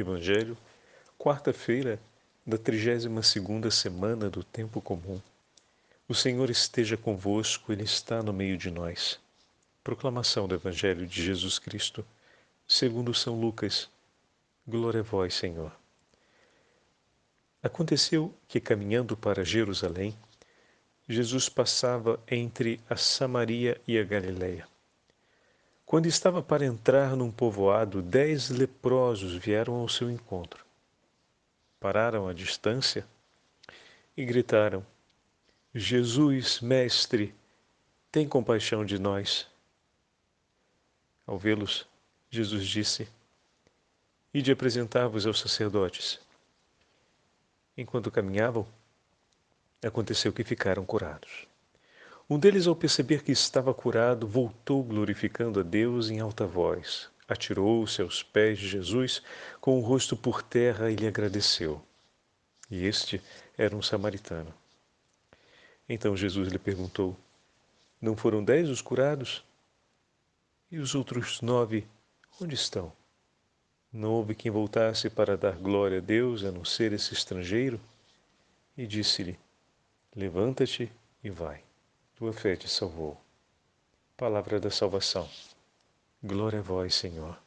Evangelho, quarta-feira da 32ª semana do Tempo Comum. O Senhor esteja convosco, Ele está no meio de nós. Proclamação do Evangelho de Jesus Cristo, segundo São Lucas. Glória a vós, Senhor. Aconteceu que, caminhando para Jerusalém, Jesus passava entre a Samaria e a Galileia. Quando estava para entrar num povoado, 10 leprosos vieram ao seu encontro. Pararam à distância e gritaram: Jesus, Mestre, tem compaixão de nós. Ao vê-los, Jesus disse: Ide apresentar-vos aos sacerdotes. Enquanto caminhavam, aconteceu que ficaram curados. Um deles, ao perceber que estava curado, voltou glorificando a Deus em alta voz. Atirou-se aos pés de Jesus, com o rosto por terra, e lhe agradeceu. E este era um samaritano. Então Jesus lhe perguntou: Não foram 10 os curados? E os outros 9, onde estão? Não houve quem voltasse para dar glória a Deus, a não ser esse estrangeiro? E disse-lhe: Levanta-te e vai. Tua fé te salvou. Palavra da salvação. Glória a vós, Senhor.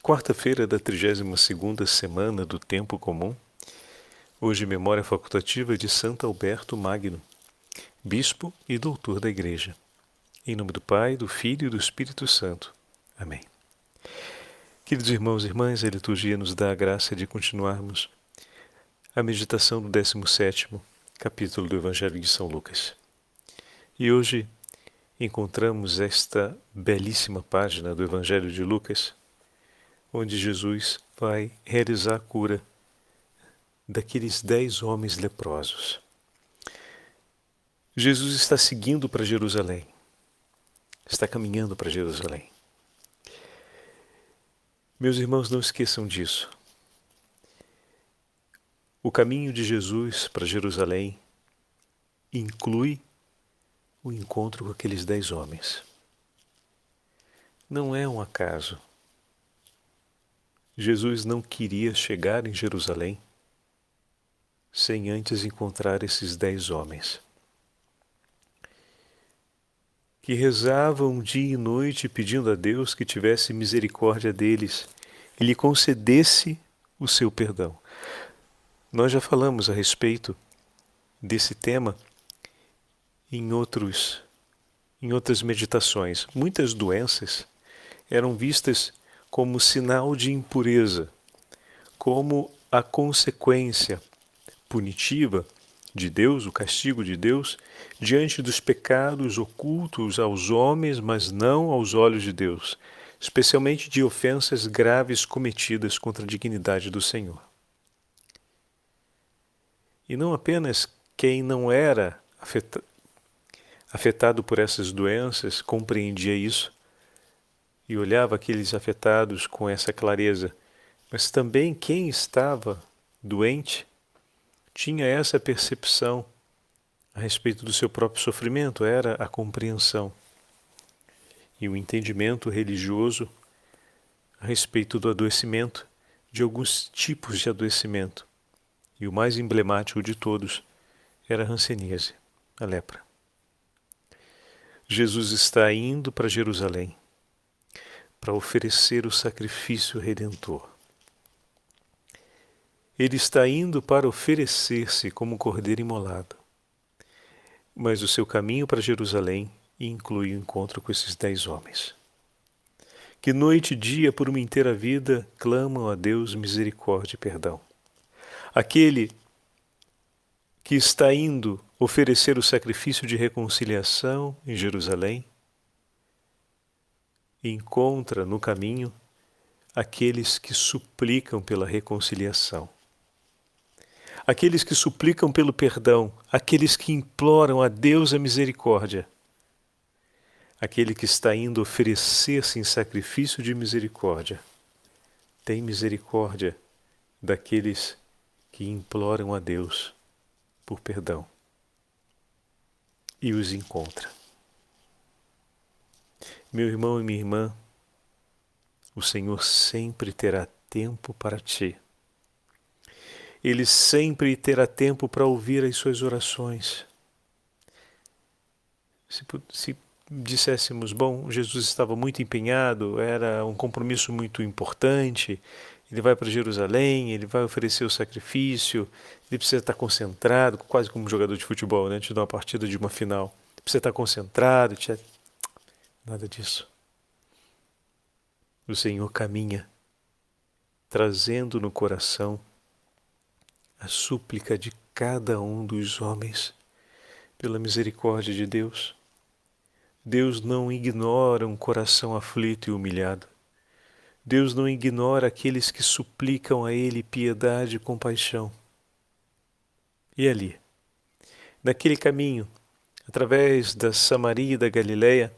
Quarta-feira da 32ª semana do Tempo Comum. Hoje, memória facultativa de Santo Alberto Magno, bispo e doutor da Igreja. Em nome do Pai, do Filho e do Espírito Santo. Amém. Queridos irmãos e irmãs, a liturgia nos dá a graça de continuarmos a meditação do 17º capítulo do Evangelho de São Lucas. E hoje encontramos esta belíssima página do Evangelho de Lucas, onde Jesus vai realizar a cura daqueles 10 homens leprosos. Jesus está seguindo para Jerusalém, está caminhando para Jerusalém. Meus irmãos, não esqueçam disso. O caminho de Jesus para Jerusalém inclui o encontro com aqueles 10 homens. Não é um acaso. Jesus não queria chegar em Jerusalém sem antes encontrar esses 10 homens, que rezavam dia e noite pedindo a Deus que tivesse misericórdia deles e lhe concedesse o seu perdão. Nós já falamos a respeito desse tema em outras meditações. Muitas doenças eram vistas como sinal de impureza, como a consequência punitiva de Deus, o castigo de Deus, diante dos pecados ocultos aos homens, mas não aos olhos de Deus, especialmente de ofensas graves cometidas contra a dignidade do Senhor. E não apenas quem não era afetado por essas doenças compreendia isso e olhava aqueles afetados com essa clareza, mas também quem estava doente tinha essa percepção a respeito do seu próprio sofrimento, era a compreensão e o entendimento religioso a respeito do adoecimento, de alguns tipos de adoecimento. E o mais emblemático de todos era a hanseníase, a lepra. Jesus está indo para Jerusalém para oferecer o sacrifício redentor. Ele está indo para oferecer-se como cordeiro imolado. Mas o seu caminho para Jerusalém inclui o encontro com esses 10 homens, que noite e dia por uma inteira vida clamam a Deus misericórdia e perdão. Aquele que está indo oferecer o sacrifício de reconciliação em Jerusalém encontra no caminho aqueles que suplicam pela reconciliação, aqueles que suplicam pelo perdão, aqueles que imploram a Deus a misericórdia. Aquele que está indo oferecer-se em sacrifício de misericórdia tem misericórdia daqueles que imploram a Deus por perdão e os encontra. Meu irmão e minha irmã, o Senhor sempre terá tempo para ti. Ele sempre terá tempo para ouvir as suas orações. Se disséssemos, bom, Jesus estava muito empenhado, era um compromisso muito importante, ele vai para Jerusalém, ele vai oferecer o sacrifício, ele precisa estar concentrado, quase como um jogador de futebol, né, antes de uma partida de uma final. Precisa estar concentrado, nada disso. O Senhor caminha, trazendo no coração a súplica de cada um dos homens, pela misericórdia de Deus. Deus não ignora um coração aflito e humilhado. Deus não ignora aqueles que suplicam a Ele piedade e compaixão. E ali, naquele caminho, através da Samaria e da Galileia,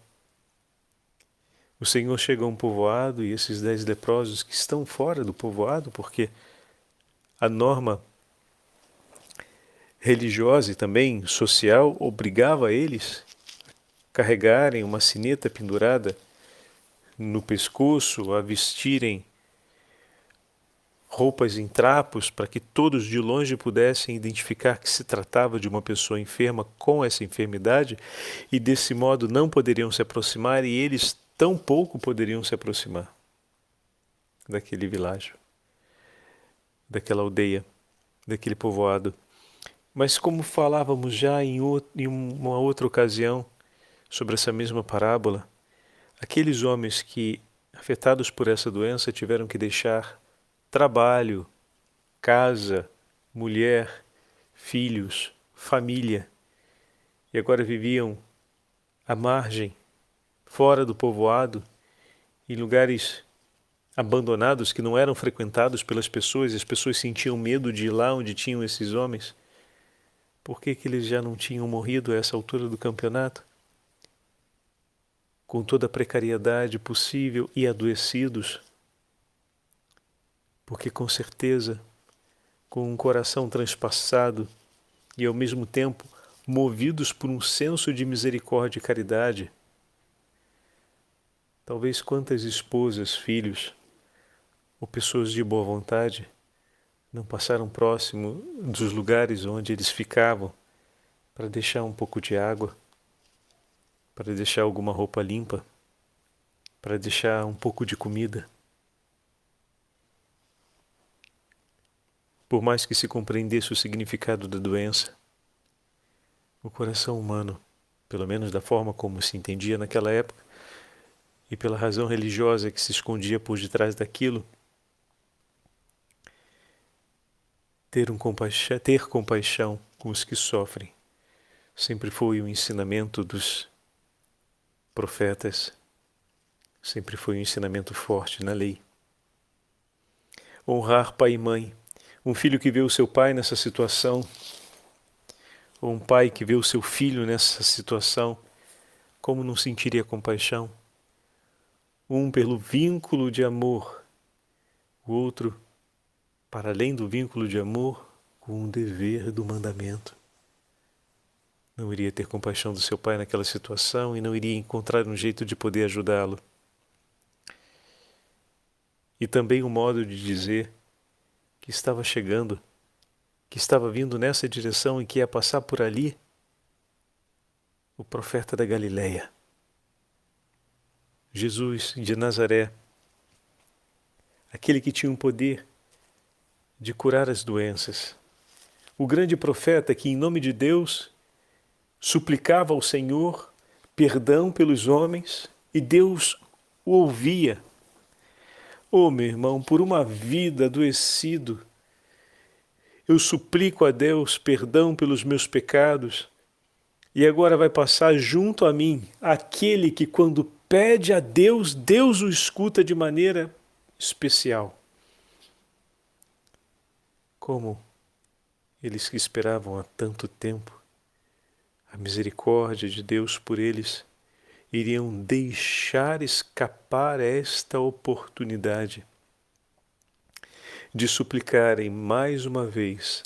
o Senhor chega a um povoado e esses 10 leprosos que estão fora do povoado, porque a norma religiosa e também social obrigava eles a carregarem uma sineta pendurada no pescoço, a vestirem roupas em trapos para que todos de longe pudessem identificar que se tratava de uma pessoa enferma com essa enfermidade e desse modo não poderiam se aproximar e eles tampouco poderiam se aproximar daquele vilarejo, daquela aldeia, daquele povoado. Mas como falávamos já em uma outra ocasião sobre essa mesma parábola, aqueles homens que, afetados por essa doença, tiveram que deixar trabalho, casa, mulher, filhos, família, e agora viviam à margem, fora do povoado, em lugares abandonados que não eram frequentados pelas pessoas, e as pessoas sentiam medo de ir lá onde tinham esses homens. Por que eles já não tinham morrido a essa altura do campeonato? Com toda a precariedade possível e adoecidos, porque com certeza, com um coração transpassado e ao mesmo tempo movidos por um senso de misericórdia e caridade, talvez quantas esposas, filhos ou pessoas de boa vontade não passaram próximo dos lugares onde eles ficavam para deixar um pouco de água, para deixar alguma roupa limpa, para deixar um pouco de comida. Por mais que se compreendesse o significado da doença, o coração humano, pelo menos da forma como se entendia naquela época, e pela razão religiosa que se escondia por detrás daquilo, ter compaixão com os que sofrem, sempre foi o ensinamento dos profetas, sempre foi um ensinamento forte na lei. Honrar pai e mãe, um filho que vê o seu pai nessa situação, ou um pai que vê o seu filho nessa situação, como não sentiria compaixão? Um pelo vínculo de amor, o outro, para além do vínculo de amor, com um dever do mandamento. Não iria ter compaixão do seu pai naquela situação e não iria encontrar um jeito de poder ajudá-lo. E também um modo de dizer que estava chegando, que estava vindo nessa direção e que ia passar por ali o profeta da Galileia, Jesus de Nazaré, aquele que tinha o poder de curar as doenças, o grande profeta que, em nome de Deus, suplicava ao Senhor perdão pelos homens e Deus o ouvia. Oh, meu irmão, por uma vida adoecido, eu suplico a Deus perdão pelos meus pecados e agora vai passar junto a mim aquele que, quando pede a Deus, Deus o escuta de maneira especial. Como eles que esperavam há tanto tempo a misericórdia de Deus por eles, iriam deixar escapar esta oportunidade de suplicarem mais uma vez,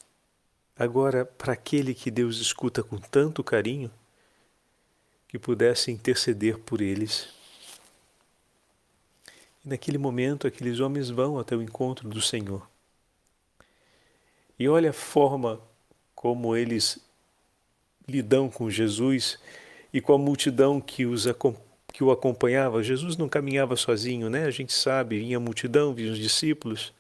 agora para aquele que Deus escuta com tanto carinho, que pudesse interceder por eles. E naquele momento, aqueles homens vão até o encontro do Senhor. E olha a forma como eles lidam com Jesus e com a multidão que o acompanhava. Jesus não caminhava sozinho, né? A gente sabe, vinha a multidão, vinham os discípulos.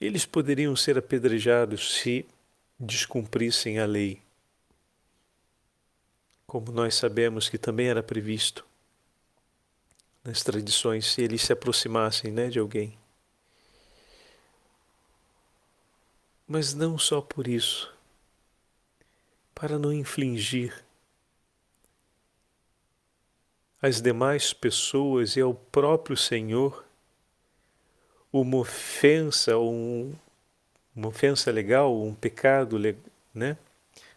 Eles poderiam ser apedrejados se descumprissem a lei, como nós sabemos que também era previsto nas tradições, se eles se aproximassem, né, de alguém. Mas não só por isso, para não infligir às demais pessoas e ao próprio Senhor uma ofensa, uma ofensa legal, um pecado, né?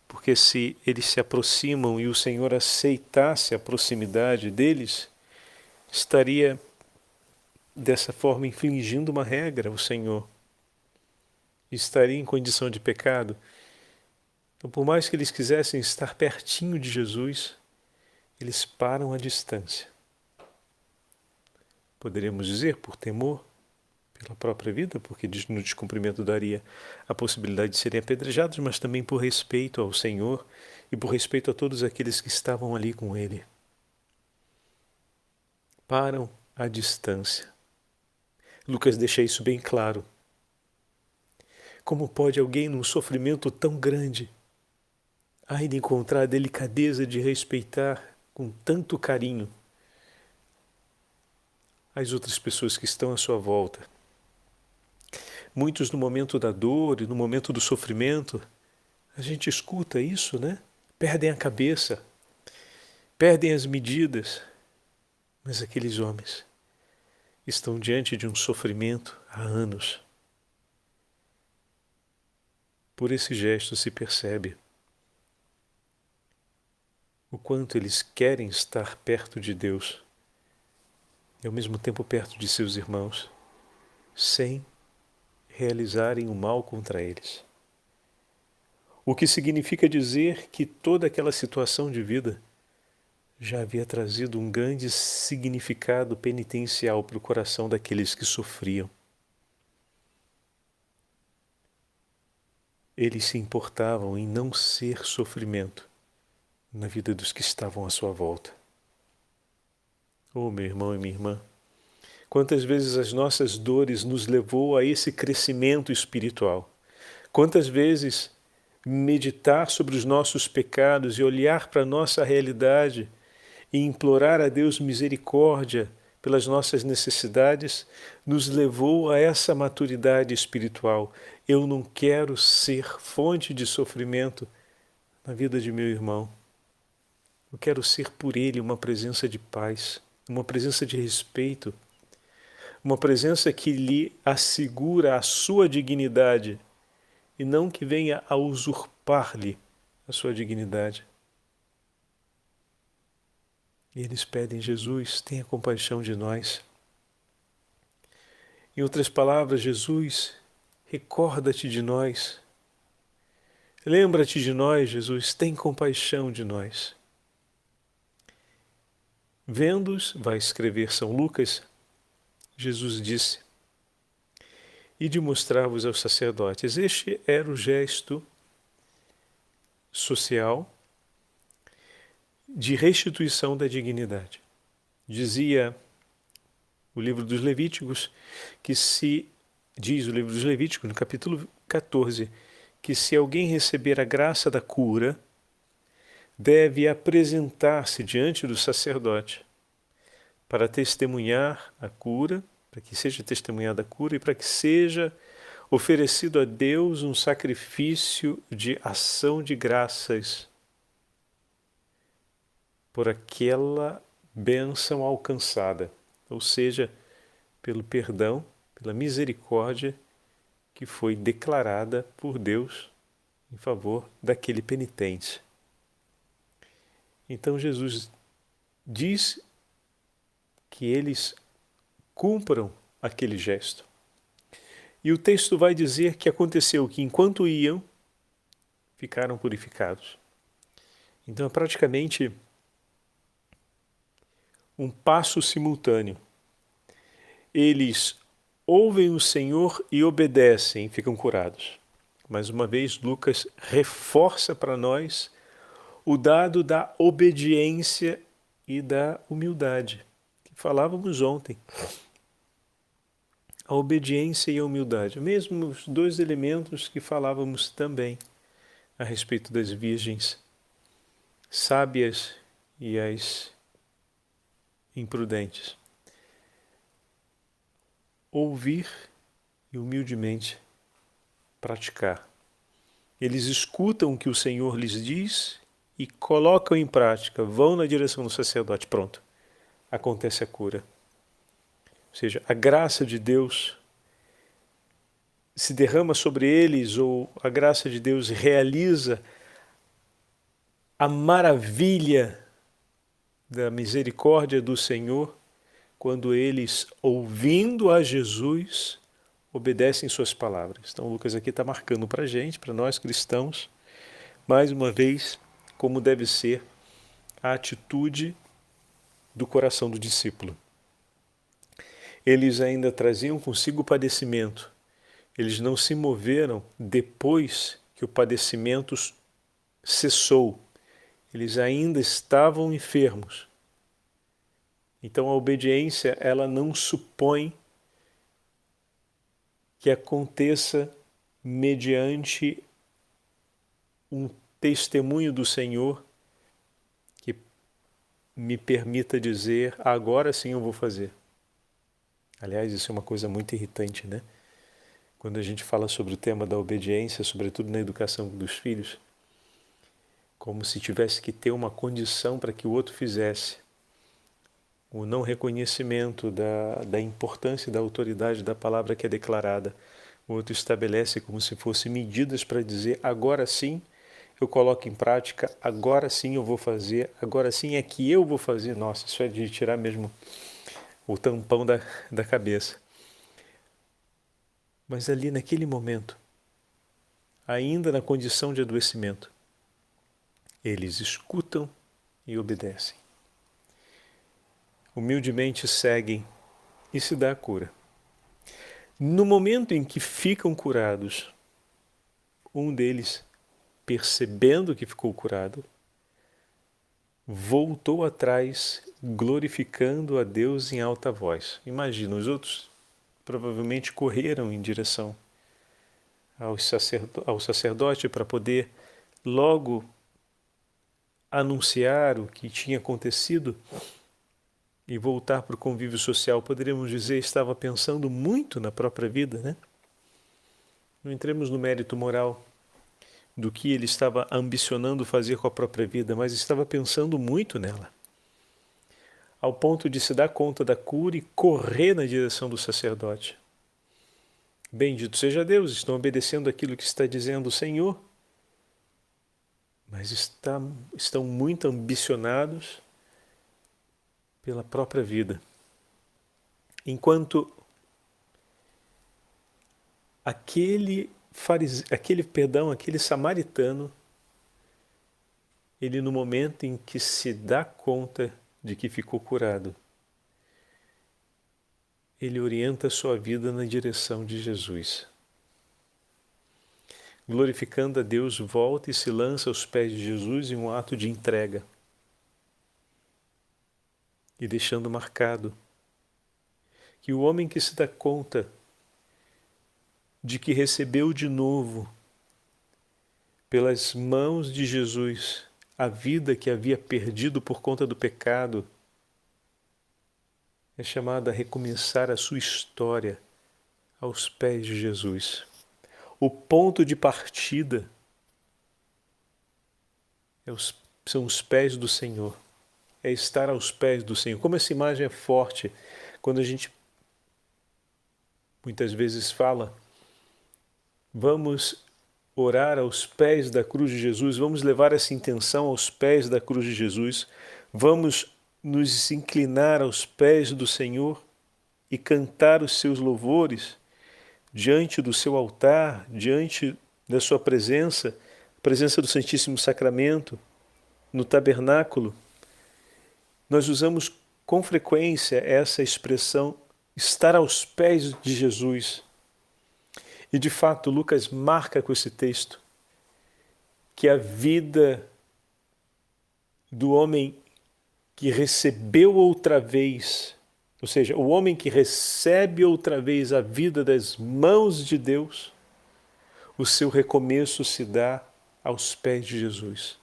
Porque se eles se aproximam e o Senhor aceitasse a proximidade deles, estaria dessa forma infringindo uma regra, o Senhor. Estaria em condição de pecado. Então, por mais que eles quisessem estar pertinho de Jesus, eles param à distância. Poderíamos dizer por temor, pela própria vida, porque no descumprimento daria a possibilidade de serem apedrejados, mas também por respeito ao Senhor e por respeito a todos aqueles que estavam ali com Ele. Param à distância. Lucas deixa isso bem claro. Como pode alguém num sofrimento tão grande ainda encontrar a delicadeza de respeitar com tanto carinho as outras pessoas que estão à sua volta? Muitos no momento da dor e no momento do sofrimento, a gente escuta isso, né? Perdem a cabeça, perdem as medidas. Mas aqueles homens estão diante de um sofrimento há anos. Por esse gesto se percebe o quanto eles querem estar perto de Deus e ao mesmo tempo perto de seus irmãos, sem realizarem o mal contra eles. O que significa dizer que toda aquela situação de vida já havia trazido um grande significado penitencial para o coração daqueles que sofriam. Eles se importavam em não ser sofrimento na vida dos que estavam à sua volta. Oh, meu irmão e minha irmã, quantas vezes as nossas dores nos levou a esse crescimento espiritual? Quantas vezes meditar sobre os nossos pecados e olhar para a nossa realidade e implorar a Deus misericórdia pelas nossas necessidades nos levou a essa maturidade espiritual. Eu não quero ser fonte de sofrimento na vida de meu irmão. Eu quero ser por ele uma presença de paz, uma presença de respeito, uma presença que lhe assegura a sua dignidade e não que venha a usurpar-lhe a sua dignidade. E eles pedem: Jesus, tenha compaixão de nós. Em outras palavras, Jesus, recorda-te de nós. Lembra-te de nós, Jesus, tem compaixão de nós. Vendo-os, vai escrever São Lucas, Jesus disse: e de mostrar-vos aos sacerdotes. Este era o gesto social de restituição da dignidade. Dizia o livro dos Levíticos diz o livro dos Levíticos, no capítulo 14, que se alguém receber a graça da cura, deve apresentar-se diante do sacerdote para testemunhar a cura, para que seja testemunhada a cura e para que seja oferecido a Deus um sacrifício de ação de graças por aquela bênção alcançada, ou seja, pelo perdão, pela misericórdia que foi declarada por Deus em favor daquele penitente. Então Jesus diz que eles cumpram aquele gesto. E o texto vai dizer que aconteceu que enquanto iam, ficaram purificados. Então é praticamente um passo simultâneo eles ouvem o Senhor e obedecem, ficam curados. Mais uma vez, Lucas reforça para nós o dado da obediência e da humildade, que falávamos ontem. A obediência e a humildade, mesmo os dois elementos que falávamos também a respeito das virgens sábias e as imprudentes. Ouvir e humildemente praticar. Eles escutam o que o Senhor lhes diz e colocam em prática, vão na direção do sacerdote, pronto, acontece a cura. Ou seja, a graça de Deus se derrama sobre eles, ou a graça de Deus realiza a maravilha da misericórdia do Senhor quando eles, ouvindo a Jesus, obedecem suas palavras. Então Lucas aqui está marcando para a gente, para nós cristãos, mais uma vez, como deve ser a atitude do coração do discípulo. Eles ainda traziam consigo o padecimento. Eles não se moveram depois que o padecimento cessou. Eles ainda estavam enfermos. Então a obediência, ela não supõe que aconteça mediante um testemunho do Senhor que me permita dizer, agora sim eu vou fazer. Aliás, isso é uma coisa muito irritante, né? Quando a gente fala sobre o tema da obediência, sobretudo na educação dos filhos, como se tivesse que ter uma condição para que o outro fizesse. O não reconhecimento da importância e da autoridade da palavra que é declarada. O outro estabelece como se fossem medidas para dizer, agora sim eu coloco em prática, agora sim eu vou fazer, agora sim é que eu vou fazer. Nossa, isso é de tirar mesmo o tampão da cabeça. Mas ali naquele momento, ainda na condição de adoecimento, eles escutam e obedecem. Humildemente seguem e se dá a cura. No momento em que ficam curados, um deles, percebendo que ficou curado, voltou atrás, glorificando a Deus em alta voz. Imagina, os outros provavelmente correram em direção ao sacerdote para poder logo anunciar o que tinha acontecido e voltar para o convívio social. Poderíamos dizer, estava pensando muito na própria vida, né? Não entremos no mérito moral do que ele estava ambicionando fazer com a própria vida, mas estava pensando muito nela, ao ponto de se dar conta da cura e correr na direção do sacerdote. Bendito seja Deus, estão obedecendo aquilo que está dizendo o Senhor, mas estão muito ambicionados pela própria vida. Enquanto aquele samaritano, ele no momento em que se dá conta de que ficou curado, ele orienta a sua vida na direção de Jesus. Glorificando a Deus, volta e se lança aos pés de Jesus em um ato de entrega. E deixando marcado que o homem que se dá conta de que recebeu de novo, pelas mãos de Jesus, a vida que havia perdido por conta do pecado, é chamado a recomeçar a sua história aos pés de Jesus. O ponto de partida são os pés do Senhor. É estar aos pés do Senhor. Como essa imagem é forte, quando a gente muitas vezes fala, vamos orar aos pés da cruz de Jesus, vamos levar essa intenção aos pés da cruz de Jesus, vamos nos inclinar aos pés do Senhor e cantar os seus louvores diante do seu altar, diante da sua presença, presença do Santíssimo Sacramento, no tabernáculo. Nós usamos com frequência essa expressão estar aos pés de Jesus. E de fato, Lucas marca com esse texto que a vida do homem que recebeu outra vez, ou seja, o homem que recebe outra vez a vida das mãos de Deus, o seu recomeço se dá aos pés de Jesus.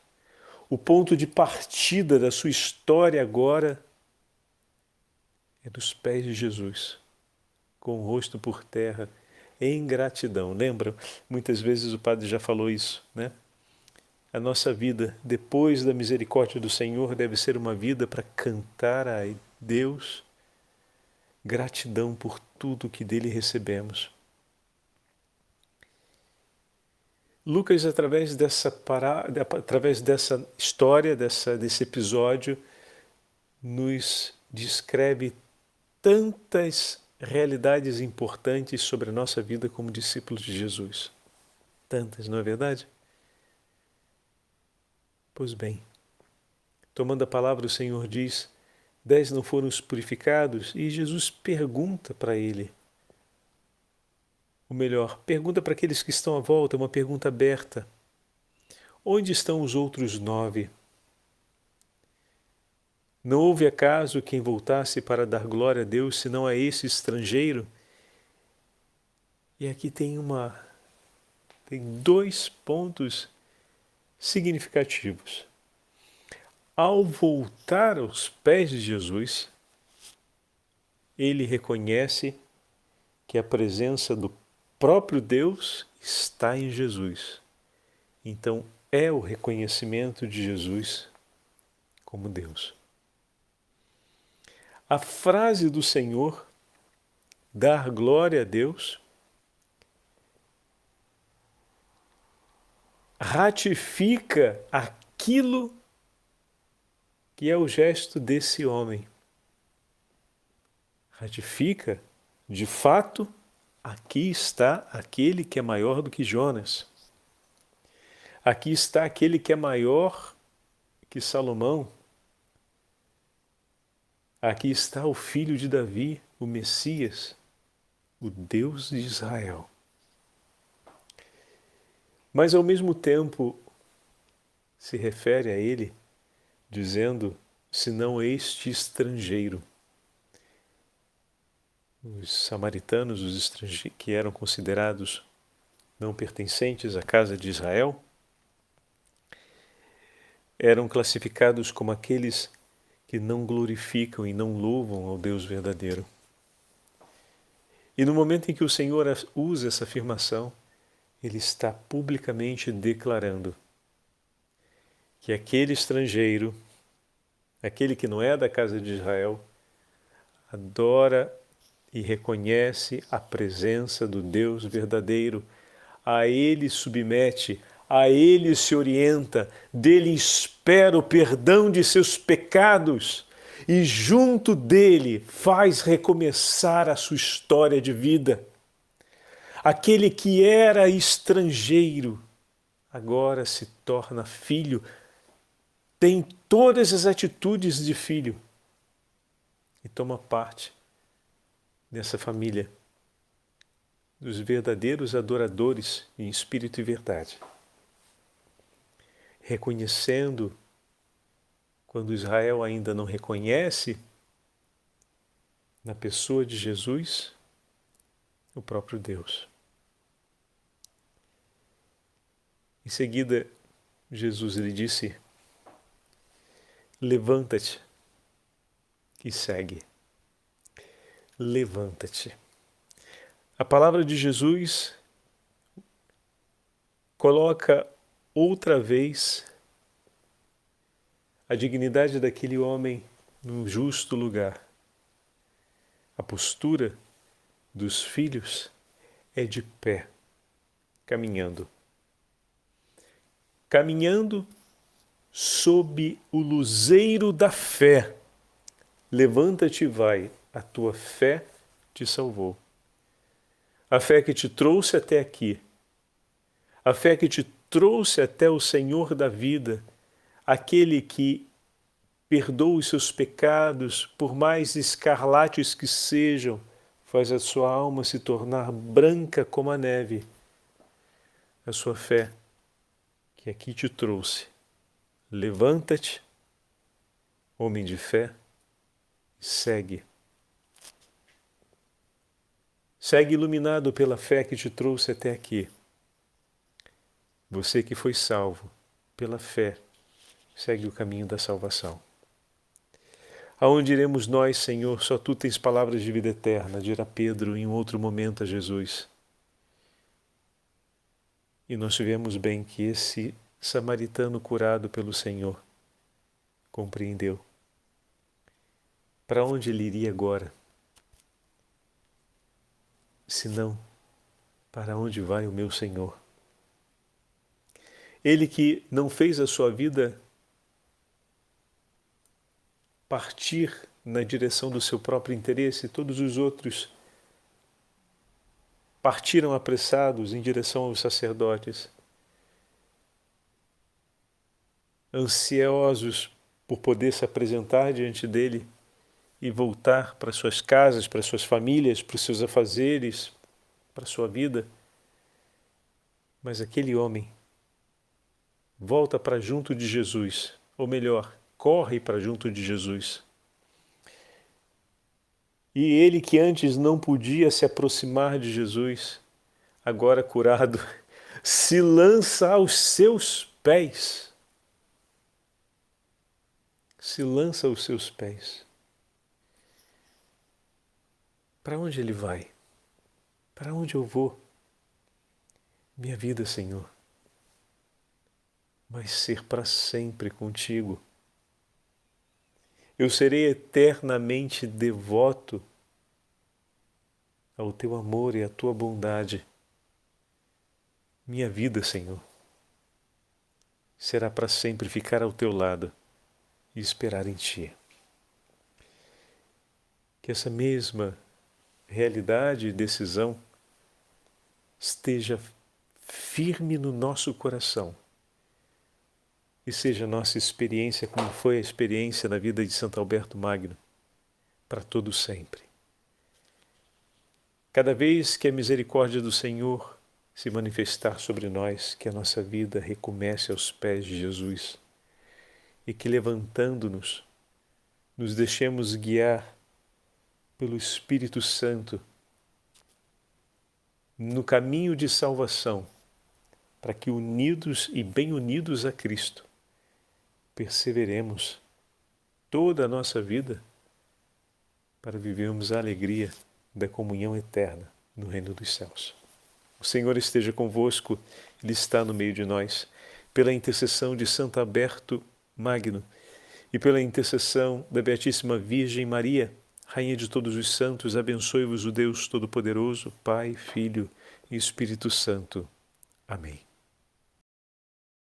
O ponto de partida da sua história agora é dos pés de Jesus, com o rosto por terra, em gratidão. Lembram? Muitas vezes o padre já falou isso, né? A nossa vida, depois da misericórdia do Senhor, deve ser uma vida para cantar a Deus gratidão por tudo que dele recebemos. Lucas, através dessa história, desse episódio, nos descreve tantas realidades importantes sobre a nossa vida como discípulos de Jesus. Tantas, não é verdade? Pois bem, tomando a palavra, o Senhor diz: 10 não foram os purificados, e Jesus pergunta para ele. Ou melhor, pergunta para aqueles que estão à volta, uma pergunta aberta: onde estão os outros 9? Não houve acaso quem voltasse para dar glória a Deus, senão a esse estrangeiro? E aqui tem 2 pontos significativos. Ao voltar aos pés de Jesus, ele reconhece que a presença do próprio Deus está em Jesus. Então, é o reconhecimento de Jesus como Deus. A frase do Senhor, dar glória a Deus, ratifica aquilo que é o gesto desse homem. Ratifica, de fato, aqui está aquele que é maior do que Jonas. Aqui está aquele que é maior que Salomão. Aqui está o filho de Davi, o Messias, o Deus de Israel. Mas ao mesmo tempo se refere a ele dizendo: senão este estrangeiro. Os samaritanos, os estrangeiros que eram considerados não pertencentes à casa de Israel, eram classificados como aqueles que não glorificam e não louvam ao Deus verdadeiro. E no momento em que o Senhor usa essa afirmação, ele está publicamente declarando que aquele estrangeiro, aquele que não é da casa de Israel, adora e reconhece a presença do Deus verdadeiro, a ele submete, a ele se orienta, dele espera o perdão de seus pecados e junto dele faz recomeçar a sua história de vida. Aquele que era estrangeiro agora se torna filho, tem todas as atitudes de filho e toma parte dessa família dos verdadeiros adoradores em espírito e verdade. Reconhecendo, quando Israel ainda não reconhece, na pessoa de Jesus, o próprio Deus. Em seguida, Jesus lhe disse: levanta-te e segue. Levanta-te. A palavra de Jesus coloca outra vez a dignidade daquele homem no justo lugar. A postura dos filhos é de pé, caminhando. Caminhando sob o luzeiro da fé. Levanta-te e vai, a tua fé te salvou. A fé que te trouxe até aqui, a fé que te trouxe até o Senhor da vida, aquele que perdoa os seus pecados, por mais escarlates que sejam, faz a sua alma se tornar branca como a neve. A sua fé, que aqui te trouxe. Levanta-te, homem de fé, e segue. Segue iluminado pela fé que te trouxe até aqui. Você que foi salvo pela fé, segue o caminho da salvação. Aonde iremos nós, Senhor? Só Tu tens palavras de vida eterna, dirá Pedro em outro momento a Jesus. E nós tivemos bem que esse samaritano curado pelo Senhor compreendeu. Para onde ele iria agora? Senão, para onde vai o meu Senhor? Ele que não fez a sua vida partir na direção do seu próprio interesse, todos os outros partiram apressados em direção aos sacerdotes, ansiosos por poder se apresentar diante dele e voltar para suas casas, para suas famílias, para os seus afazeres, para a sua vida. Mas aquele homem volta para junto de Jesus, ou melhor, corre para junto de Jesus. E ele que antes não podia se aproximar de Jesus, agora curado, se lança aos seus pés. Se lança aos seus pés. Para onde ele vai? Para onde eu vou? Minha vida, Senhor, vai ser para sempre contigo. Eu serei eternamente devoto ao teu amor e à tua bondade. Minha vida, Senhor, será para sempre ficar ao teu lado e esperar em ti. Que essa mesma realidade e decisão esteja firme no nosso coração e seja a nossa experiência como foi a experiência na vida de Santo Alberto Magno, para todo sempre. Cada vez que a misericórdia do Senhor se manifestar sobre nós, que a nossa vida recomece aos pés de Jesus e que, levantando-nos, nos deixemos guiar pelo Espírito Santo no caminho de salvação, para que, unidos e bem unidos a Cristo, perseveremos toda a nossa vida para vivermos a alegria da comunhão eterna no reino dos céus. O Senhor esteja convosco, Ele está no meio de nós. Pela intercessão de Santo Alberto Magno e pela intercessão da Beatíssima Virgem Maria, Rainha de todos os santos, abençoe-vos o Deus Todo-Poderoso, Pai, Filho e Espírito Santo. Amém.